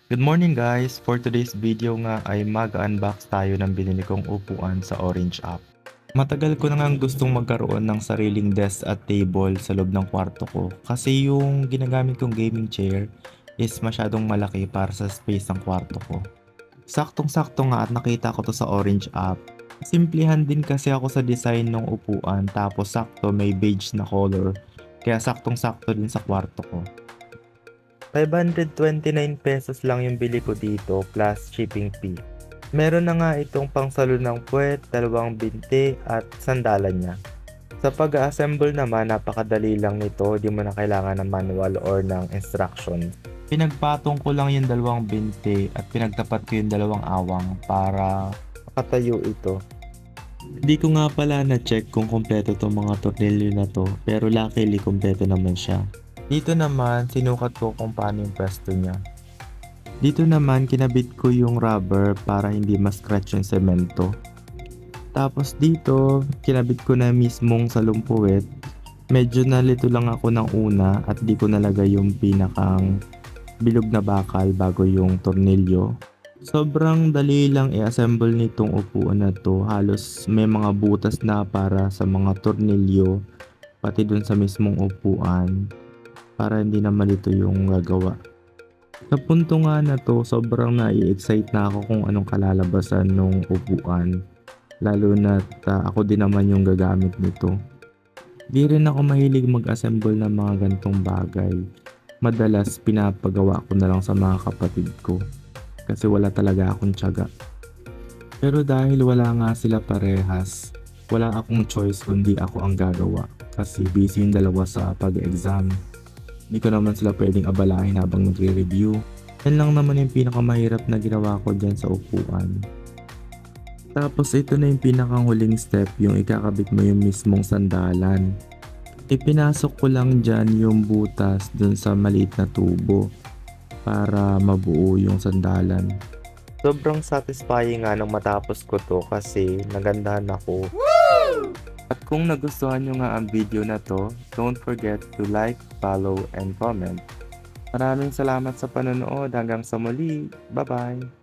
Good morning guys! For today's video nga ay mag-unbox tayo ng binili kong upuan sa Orange app. Matagal ko na ngang gustong magkaroon ng sariling desk at table sa loob ng kwarto ko kasi yung ginagamit kong gaming chair is masyadong malaki para sa space ng kwarto ko. Saktong-sakto nga at nakita ko to sa Orange app. Simplihan din kasi ako sa design ng upuan tapos sakto may beige na color kaya saktong-sakto din sa kwarto ko. 529 pesos lang yung bili ko dito plus shipping fee. Meron na nga itong pangsalo ng puwet, dalawang binti at sandalan niya. Sa pag-assemble naman, napakadali lang nito, di mo na kailangan ng manual or ng instruction. Pinagpatong ko lang yung dalawang binti at pinagtapat ko yung dalawang awang para makatayo ito. Hindi ko nga pala na-check kung kompleto tong mga tornilyo na to, pero luckily kompleto naman siya. Dito naman, sinukat ko kung paano yung pwesto niya. Dito naman, kinabit ko yung rubber para hindi ma-scratch yung semento. Tapos dito, kinabit ko na mismong salumpuwet. Medyo nalito lang ako ng una at di ko nalagay yung pinakang bilog na bakal bago yung tornilyo. Sobrang dali lang i-assemble nitong upuan na to. Halos may mga butas na para sa mga tornilyo, pati dun sa mismong upuan, para hindi na malito yung gagawa. Sa punto nga na to, sobrang nai-excite na ako kung anong kalalabasan ng upuan. Lalo na ako din naman yung gagamit nito. Di rin ako mahilig mag-assemble ng mga gantong bagay. Madalas pinapagawa ko na lang sa mga kapatid ko. Kasi wala talaga akong tiyaga. Pero dahil wala nga sila parehas, wala akong choice kundi ako ang gagawa. Kasi busy yung dalawa sa pag-exam. Hindi ko naman sila pwedeng abalahin habang nagre-review. Yan lang naman yung pinakamahirap na ginawa ko dyan sa upuan. Tapos ito na yung pinakahuling step, yung ikakabit mo yung mismong sandalan. Ipinasok ko lang dyan yung butas dun sa maliit na tubo para mabuo yung sandalan. Sobrang satisfying nga nung matapos ko to kasi nagandahan ako. At kung nagustuhan nyo nga ang video na to, don't forget to like, follow, and comment. Maraming salamat sa panonood. Hanggang sa muli. Bye-bye!